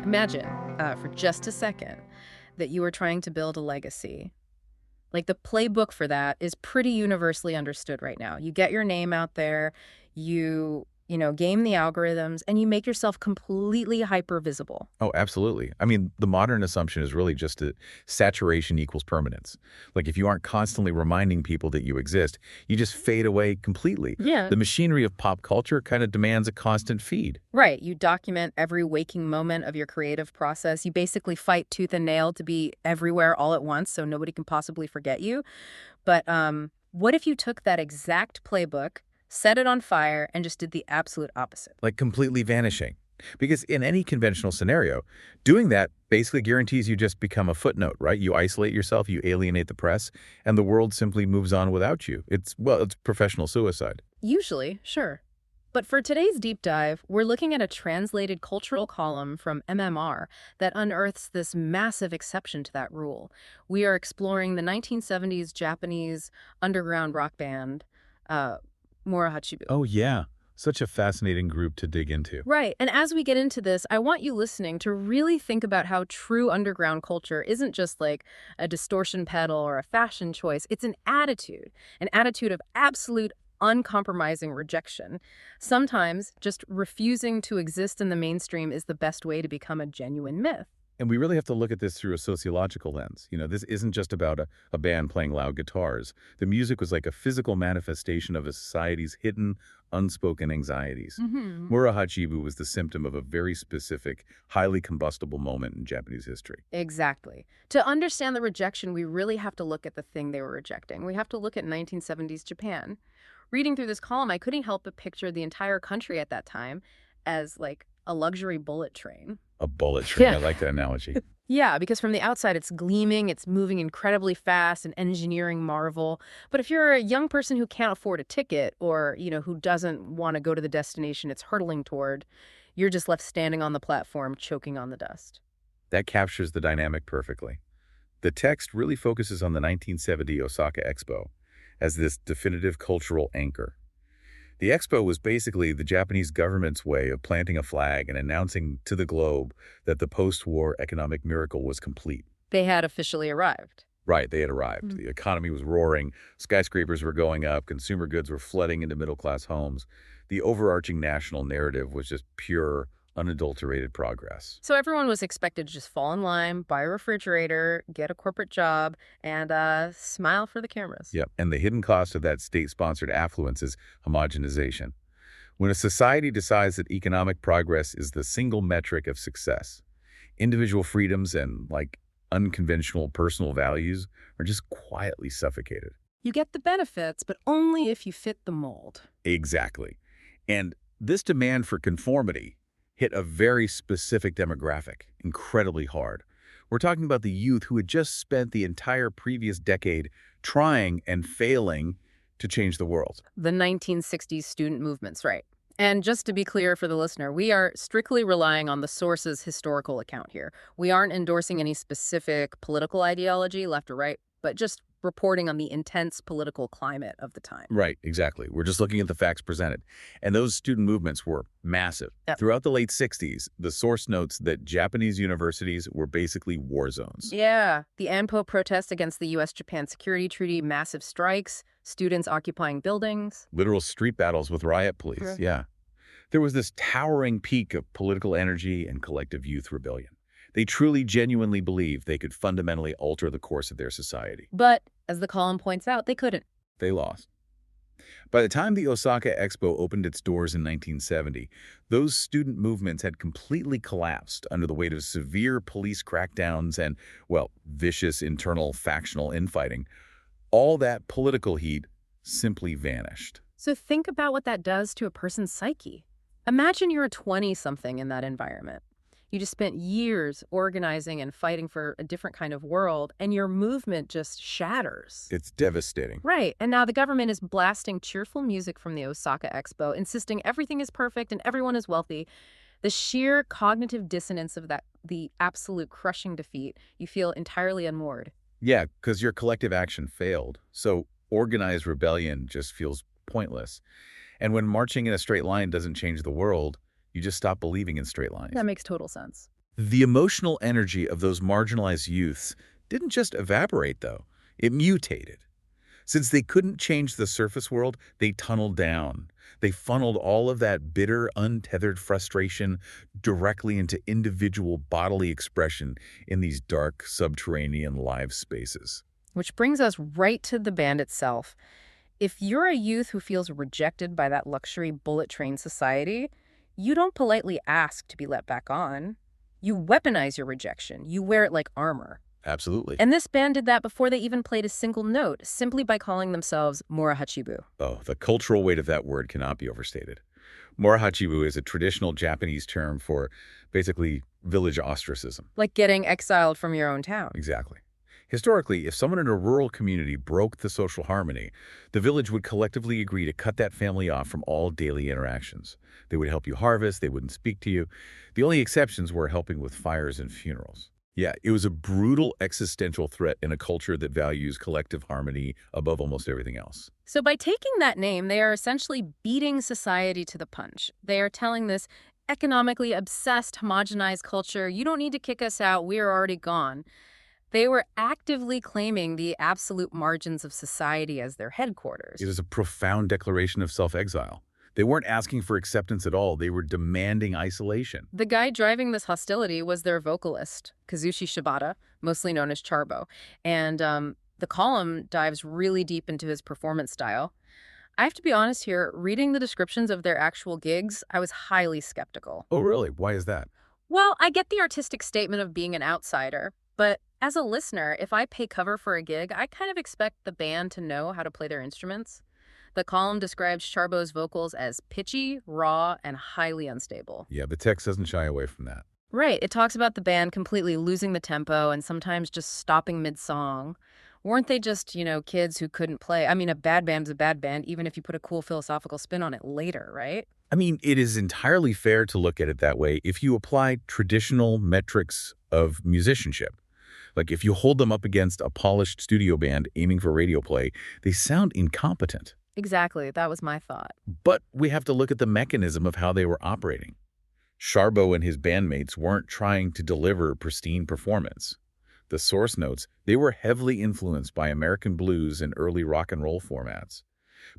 Imagine, for just a second, that you were trying to build a legacy. Like, the playbook for that is pretty universally understood right now. You get your name out there, game the algorithms, and you make yourself completely hyper visible. Oh, absolutely. I mean, the modern assumption is really just that saturation equals permanence. Like if you aren't constantly reminding people that you exist, you just fade away completely. Yeah. The machinery of pop culture kind of demands a constant feed. Right. You document every waking moment of your creative process. You basically fight tooth and nail to be everywhere all at once so nobody can possibly forget you. But what if you took that exact playbook, set it on fire, and just did the absolute opposite? Like completely vanishing. Because in any conventional scenario, doing that basically guarantees you just become a footnote, right? You isolate yourself, you alienate the press, and the world simply moves on without you. It's professional suicide. Usually, sure. But for today's deep dive, we're looking at a translated cultural column from MMR that unearths this massive exception to that rule. We are exploring the 1970s Japanese underground rock band, Murahachibu. Oh, yeah. Such a fascinating group to dig into. Right. And as we get into this, I want you listening to really think about how true underground culture isn't just like a distortion pedal or a fashion choice. It's an attitude of absolute uncompromising rejection. Sometimes just refusing to exist in the mainstream is the best way to become a genuine myth. And we really have to look at this through a sociological lens. This isn't just about a band playing loud guitars. The music was like a physical manifestation of a society's hidden, unspoken anxieties. Murahachibu was the symptom of a very specific, highly combustible moment in Japanese history. Exactly. To understand the rejection, we really have to look at the thing they were rejecting. We have to look at 1970s Japan. Reading through this column, I couldn't help but picture the entire country at that time as like a luxury bullet train. A bullet train. Yeah. I like that analogy. Yeah, because from the outside, it's gleaming, it's moving incredibly fast, an engineering marvel. But if you're a young person who can't afford a ticket or, who doesn't want to go to the destination it's hurtling toward, you're just left standing on the platform, choking on the dust. That captures the dynamic perfectly. The text really focuses on the 1970 Osaka Expo as this definitive cultural anchor. The expo was basically the Japanese government's way of planting a flag and announcing to the globe that the post-war economic miracle was complete. They had officially arrived. Right, they had arrived. The economy was roaring, skyscrapers were going up, consumer goods were flooding into middle-class homes. The overarching national narrative was just pure, unadulterated progress. So everyone was expected to just fall in line, buy a refrigerator, get a corporate job, and smile for the cameras. Yep, and the hidden cost of that state-sponsored affluence is homogenization. When a society decides that economic progress is the single metric of success, individual freedoms and, unconventional personal values are just quietly suffocated. You get the benefits, but only if you fit the mold. Exactly. And this demand for conformity hit a very specific demographic incredibly hard. We're talking about the youth who had just spent the entire previous decade trying and failing to change the world. The 1960s student movements, right. And just to be clear for the listener, we are strictly relying on the source's historical account here. We aren't endorsing any specific political ideology, left or right, but just reporting on the intense political climate of the time. Right, exactly. We're just looking at the facts presented. And those student movements were massive. Yep. Throughout the late 60s, the source notes that Japanese universities were basically war zones. Yeah, the ANPO protests against the U.S.-Japan Security Treaty, massive strikes, students occupying buildings. Literal street battles with riot police, yeah. There was this towering peak of political energy and collective youth rebellion. They truly, genuinely believed they could fundamentally alter the course of their society. But, as the column points out, they couldn't. They lost. By the time the Osaka Expo opened its doors in 1970, those student movements had completely collapsed under the weight of severe police crackdowns and, vicious internal factional infighting. All that political heat simply vanished. So think about what that does to a person's psyche. Imagine you're a 20-something in that environment. You just spent years organizing and fighting for a different kind of world, and your movement just shatters. It's devastating. Right. And now the government is blasting cheerful music from the Osaka Expo, insisting everything is perfect and everyone is wealthy. The sheer cognitive dissonance of the absolute crushing defeat, you feel entirely unmoored. Yeah, because your collective action failed. So organized rebellion just feels pointless. And when marching in a straight line doesn't change the world, you just stop believing in straight lines. That makes total sense. The emotional energy of those marginalized youths didn't just evaporate, though. It mutated. Since they couldn't change the surface world, they tunneled down. They funneled all of that bitter, untethered frustration directly into individual bodily expression in these dark, subterranean live spaces. Which brings us right to the band itself. If you're a youth who feels rejected by that luxury bullet train society, you don't politely ask to be let back on. You weaponize your rejection. You wear it like armor. Absolutely. And this band did that before they even played a single note, simply by calling themselves Murahachibu. Oh, the cultural weight of that word cannot be overstated. Murahachibu is a traditional Japanese term for basically village ostracism. Like getting exiled from your own town. Exactly. Historically, if someone in a rural community broke the social harmony, the village would collectively agree to cut that family off from all daily interactions. They would help you harvest, they wouldn't speak to you. The only exceptions were helping with fires and funerals. Yeah, it was a brutal existential threat in a culture that values collective harmony above almost everything else. So by taking that name, they are essentially beating society to the punch. They are telling this economically obsessed, homogenized culture, you don't need to kick us out, we are already gone. They were actively claiming the absolute margins of society as their headquarters. It is a profound declaration of self-exile. They weren't asking for acceptance at all. They were demanding isolation. The guy driving this hostility was their vocalist, Kazushi Shibata, mostly known as Charbo. And the column dives really deep into his performance style. I have to be honest here, reading the descriptions of their actual gigs, I was highly skeptical. Oh, really? Why is that? Well, I get the artistic statement of being an outsider, but as a listener, if I pay cover for a gig, I kind of expect the band to know how to play their instruments. The column describes Charbo's vocals as pitchy, raw, and highly unstable. Yeah, the text doesn't shy away from that. Right. It talks about the band completely losing the tempo and sometimes just stopping mid-song. Weren't they just, kids who couldn't play? I mean, a bad band's a bad band, even if you put a cool philosophical spin on it later, right? I mean, it is entirely fair to look at it that way if you apply traditional metrics of musicianship. Like if you hold them up against a polished studio band aiming for radio play, they sound incompetent. Exactly. That was my thought. But we have to look at the mechanism of how they were operating. Charbo and his bandmates weren't trying to deliver pristine performance. The source notes, they were heavily influenced by American blues and early rock and roll formats.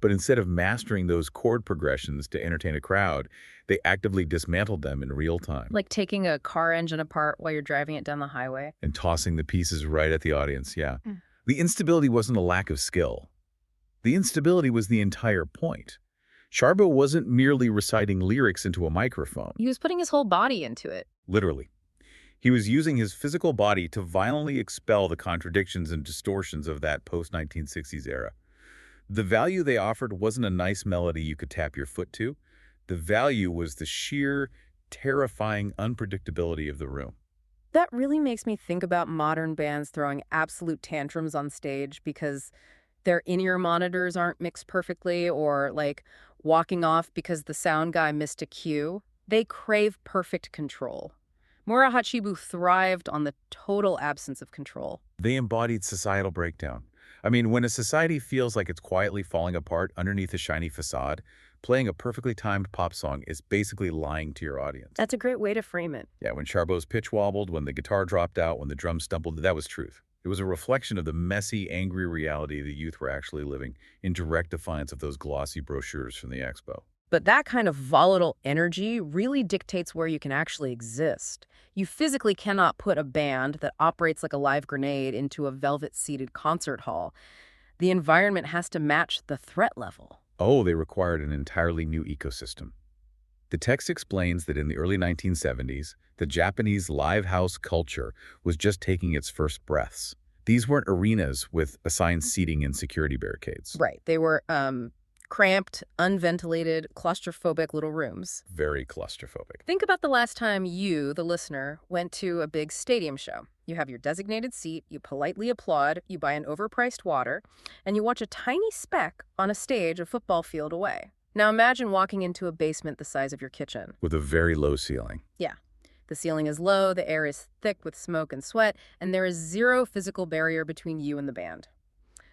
But instead of mastering those chord progressions to entertain a crowd, they actively dismantled them in real time. Like taking a car engine apart while you're driving it down the highway. And tossing the pieces right at the audience, yeah. Mm. The instability wasn't a lack of skill. The instability was the entire point. Charbo wasn't merely reciting lyrics into a microphone. He was putting his whole body into it. Literally. He was using his physical body to violently expel the contradictions and distortions of that post-1960s era. The value they offered wasn't a nice melody you could tap your foot to. The value was the sheer, terrifying unpredictability of the room. That really makes me think about modern bands throwing absolute tantrums on stage because their in-ear monitors aren't mixed perfectly or, walking off because the sound guy missed a cue. They crave perfect control. Murahachibu thrived on the total absence of control. They embodied societal breakdown. I mean, when a society feels like it's quietly falling apart underneath a shiny facade, playing a perfectly timed pop song is basically lying to your audience. That's a great way to frame it. Yeah, when Charbo's pitch wobbled, when the guitar dropped out, when the drums stumbled, that was truth. It was a reflection of the messy, angry reality the youth were actually living, in direct defiance of those glossy brochures from the expo. But that kind of volatile energy really dictates where you can actually exist. You physically cannot put a band that operates like a live grenade into a velvet-seated concert hall. The environment has to match the threat level. Oh, they required an entirely new ecosystem. The text explains that in the early 1970s, the Japanese live house culture was just taking its first breaths. These weren't arenas with assigned seating and security barricades. Right. They were cramped, unventilated, claustrophobic little rooms. Very claustrophobic. Think about the last time you, the listener, went to a big stadium show. You have your designated seat, you politely applaud, you buy an overpriced water, and you watch a tiny speck on a stage a football field away. Now imagine walking into a basement the size of your kitchen. With a very low ceiling. Yeah. The ceiling is low, the air is thick with smoke and sweat, and there is zero physical barrier between you and the band.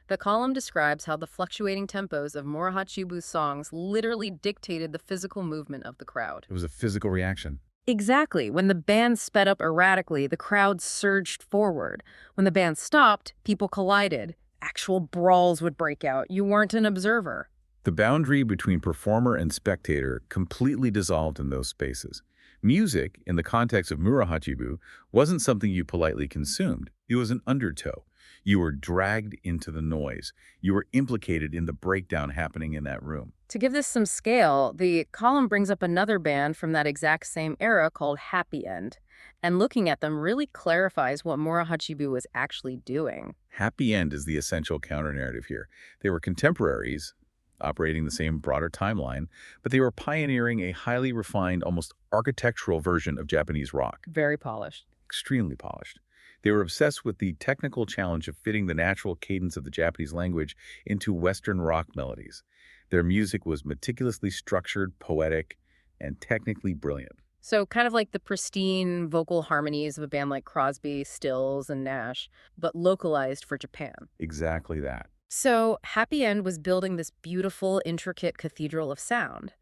The column describes how the fluctuating tempos of Murahachibu's songs literally dictated the physical movement of the crowd. It was a physical reaction. Exactly. When the band sped up erratically, the crowd surged forward. When the band stopped, people collided. Actual brawls would break out. You weren't an observer. The boundary between performer and spectator completely dissolved in those spaces. Music, in the context of Murahachibu, wasn't something you politely consumed. It was an undertow. You were dragged into the noise. You were implicated in the breakdown happening in that room. To give this some scale, the column brings up another band from that exact same era called Happy End. And looking at them really clarifies what Murahachibu was actually doing. Happy End is the essential counter-narrative here. They were contemporaries, operating the same broader timeline, but they were pioneering a highly refined, almost architectural version of Japanese rock. Very polished. Extremely polished. They were obsessed with the technical challenge of fitting the natural cadence of the Japanese language into Western rock melodies. Their music was meticulously structured, poetic, and technically brilliant. So kind of like the pristine vocal harmonies of a band like Crosby, Stills, and Nash, but localized for Japan. Exactly that. So Happy End was building this beautiful, intricate cathedral of sound.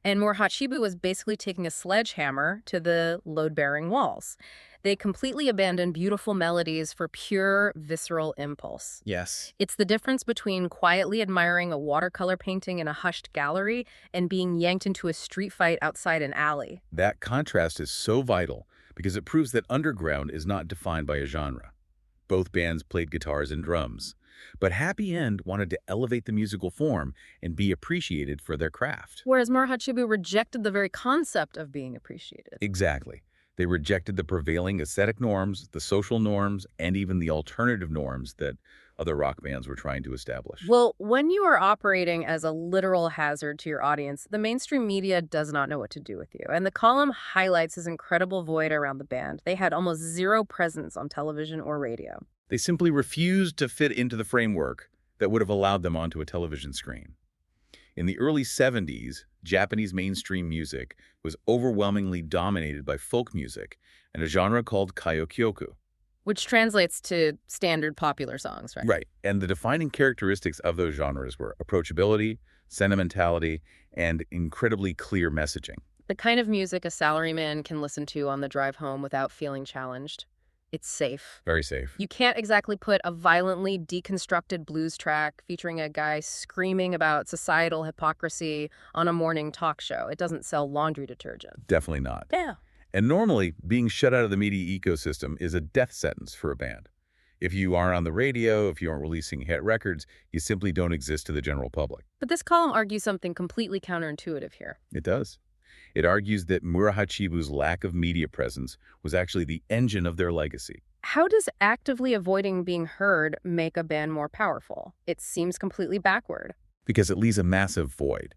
And Murahachibu was basically taking a sledgehammer to the load-bearing walls. They completely abandoned beautiful melodies for pure, visceral impulse. Yes. It's the difference between quietly admiring a watercolor painting in a hushed gallery and being yanked into a street fight outside an alley. That contrast is so vital because it proves that underground is not defined by a genre. Both bands played guitars and drums. But Happy End wanted to elevate the musical form and be appreciated for their craft. Whereas Murahachibu rejected the very concept of being appreciated. Exactly. They rejected the prevailing aesthetic norms, the social norms, and even the alternative norms that other rock bands were trying to establish. Well, when you are operating as a literal hazard to your audience, the mainstream media does not know what to do with you. And the column highlights this incredible void around the band. They had almost zero presence on television or radio. They simply refused to fit into the framework that would have allowed them onto a television screen. In the early 70s, Japanese mainstream music was overwhelmingly dominated by folk music and a genre called kaiokyoku. Which translates to standard popular songs, right? Right. And the defining characteristics of those genres were approachability, sentimentality, and incredibly clear messaging. The kind of music a salaryman can listen to on the drive home without feeling challenged. It's safe. Very safe. You can't exactly put a violently deconstructed blues track featuring a guy screaming about societal hypocrisy on a morning talk show. It doesn't sell laundry detergent. Definitely not. Yeah. And normally, being shut out of the media ecosystem is a death sentence for a band. If you aren't on the radio, if you aren't releasing hit records, you simply don't exist to the general public. But this column argues something completely counterintuitive here. It does. It argues that Murahachibu's lack of media presence was actually the engine of their legacy. How does actively avoiding being heard make a band more powerful? It seems completely backward. Because it leaves a massive void.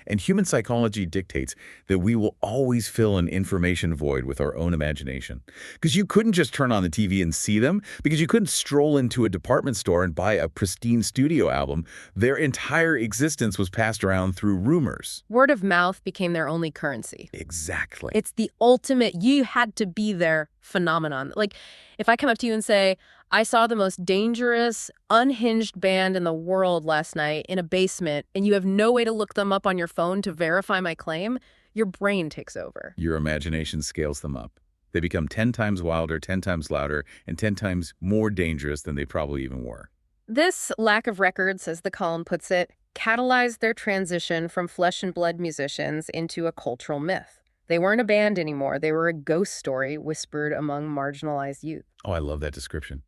And human psychology dictates that we will always fill an information void with our own imagination. Because you couldn't just turn on the TV and see them, because you couldn't stroll into a department store and buy a pristine studio album. Their entire existence was passed around through rumors. Word of mouth became their only currency. Exactly. It's the ultimate you had to be there phenomenon. Like, if I come up to you and say, I saw the most dangerous, unhinged band in the world last night in a basement, and you have no way to look them up on your phone to verify my claim, your brain takes over. Your imagination scales them up. They become 10 times wilder, 10 times louder, and 10 times more dangerous than they probably even were. This lack of records, as the column puts it, catalyzed their transition from flesh and blood musicians into a cultural myth. They weren't a band anymore. They were a ghost story whispered among marginalized youth. Oh, I love that description.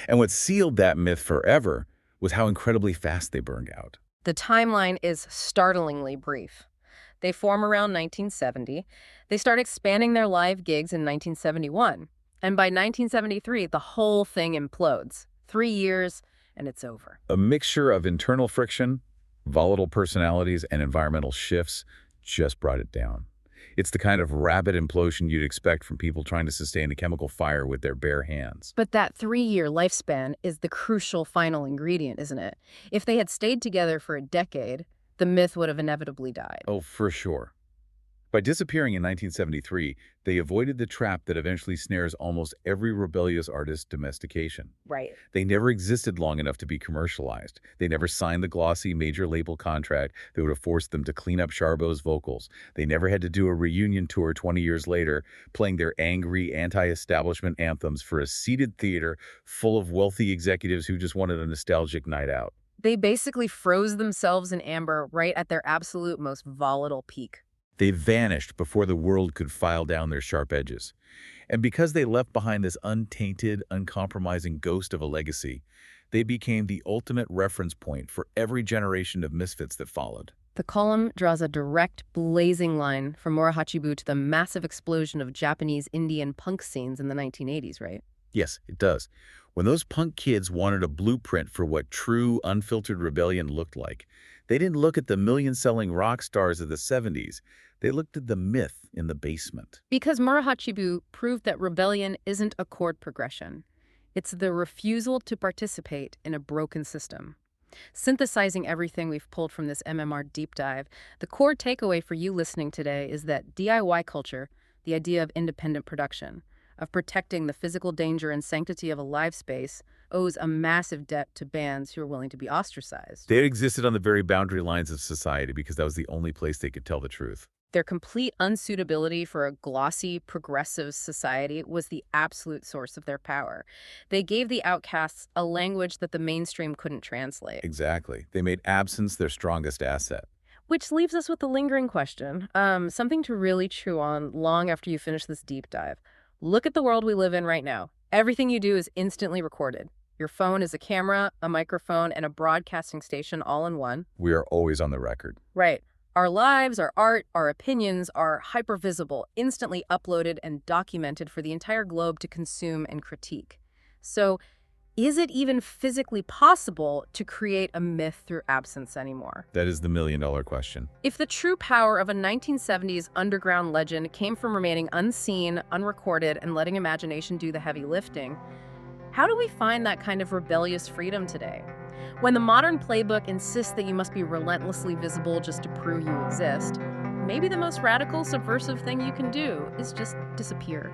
And what sealed that myth forever was how incredibly fast they burned out. The timeline is startlingly brief. They form around 1970. They start expanding their live gigs in 1971. And by 1973, the whole thing implodes. 3 years, and it's over. A mixture of internal friction, volatile personalities, and environmental shifts just brought it down. It's the kind of rapid implosion you'd expect from people trying to sustain a chemical fire with their bare hands. But that 3-year lifespan is the crucial final ingredient, isn't it? If they had stayed together for a decade, the myth would have inevitably died. Oh, for sure. By disappearing in 1973, they avoided the trap that eventually snares almost every rebellious artist's domestication. Right. They never existed long enough to be commercialized. They never signed the glossy major label contract that would have forced them to clean up Charbo's vocals. They never had to do a reunion tour 20 years later, playing their angry, anti-establishment anthems for a seated theater full of wealthy executives who just wanted a nostalgic night out. They basically froze themselves in amber right at their absolute most volatile peak. They vanished before the world could file down their sharp edges. And because they left behind this untainted, uncompromising ghost of a legacy, they became the ultimate reference point for every generation of misfits that followed. The column draws a direct, blazing line from Murahachibu to the massive explosion of Japanese Indian punk scenes in the 1980s, right? Yes, it does. When those punk kids wanted a blueprint for what true, unfiltered rebellion looked like, they didn't look at the million-selling rock stars of the 70s. They looked at the myth in the basement. Because Murahachibu proved that rebellion isn't a chord progression. It's the refusal to participate in a broken system. Synthesizing everything we've pulled from this MMR deep dive, the core takeaway for you listening today is that DIY culture, the idea of independent production, of protecting the physical danger and sanctity of a live space, owes a massive debt to bands who are willing to be ostracized. They existed on the very boundary lines of society because that was the only place they could tell the truth. Their complete unsuitability for a glossy, progressive society was the absolute source of their power. They gave the outcasts a language that the mainstream couldn't translate. Exactly. They made absence their strongest asset. Which leaves us with the lingering question, something to really chew on long after you finish this deep dive. Look at the world we live in right now. Everything you do is instantly recorded. Your phone is a camera, a microphone, and a broadcasting station all in one. We are always on the record. Right. Our lives, our art, our opinions are hyper-visible, instantly uploaded and documented for the entire globe to consume and critique. So, is it even physically possible to create a myth through absence anymore? That is the million-dollar question. If the true power of a 1970s underground legend came from remaining unseen, unrecorded, and letting imagination do the heavy lifting, how do we find that kind of rebellious freedom today? When the modern playbook insists that you must be relentlessly visible just to prove you exist, maybe the most radical, subversive thing you can do is just disappear.